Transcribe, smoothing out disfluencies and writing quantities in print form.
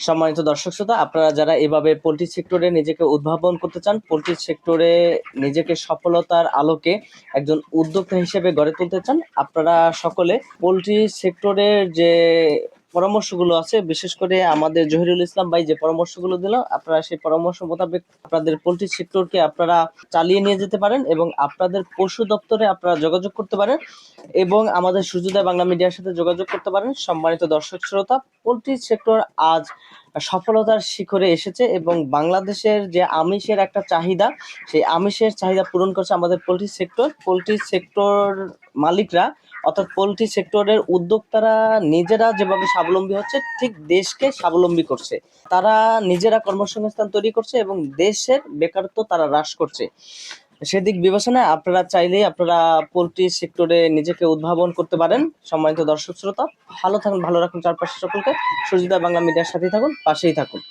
সম্মানিত দর্শক শ্রোতা, আপনারা যারা এভাবে পোল্ট্রি সেক্টরে নিজেকে উদ্ভাবন করতে চান, পোল্ট্রি সেক্টরে নিজেকে সফলতার আলোকে একজন উদ্যোক্তা হিসেবে গড়ে তুলতে চান, আপনারা সকলে পোল্ট্রি সেক্টরের যে পরামর্শগুলো আছে, বিশেষ করে আমাদের জহিরুল ইসলাম ভাই যে পরামর্শগুলো দিল, আপনারা সেই পরামর্শ মোতাবেক আপনাদের পোল্ট্রি সেক্টরকে আপনারা চালিয়ে নিয়ে যেতে পারেন এবং আপনাদের পশু দপ্তরে আপনারা যোগাযোগ করতে পারেন এবং আমাদের সূর্যোদয় বাংলা মিডিয়ার সাথে যোগাযোগ করতে পারেন। সম্মানিত দর্শক শ্রোতা, পোল্ট্রি সেক্টর আজ সফলতার শিখরে এসেছে এবং বাংলাদেশের যে আমিষের একটা চাহিদা, সেই আমিষের চাহিদা পূরণ করছে আমাদের পোল্ট্রি সেক্টর মালিকরা, অর্থাৎ পোল্ট্রি সেক্টরের উদ্যোক্তারা নিজেরা যেভাবে স্বাবলম্বী হচ্ছে, ঠিক দেশকে স্বাবলম্বী করছে। তারা নিজেরা কর্মসংস্থান তৈরি করছে এবং দেশের বেকারত্ব তারা হ্রাস করছে। সেদিক বিবেচনায় আপনারা চাইলেই আপনারা পোল্ট্রি সেক্টরে নিজেকে উদ্ভাবন করতে পারেন। সম্মানিত দর্শক শ্রোতা, ভালো থাকুন, ভালো রাখুন চারপাশে সকলকে। সূর্যোদয় বাংলা মিডিয়ার সাথেই থাকুন, পাশেই থাকুন।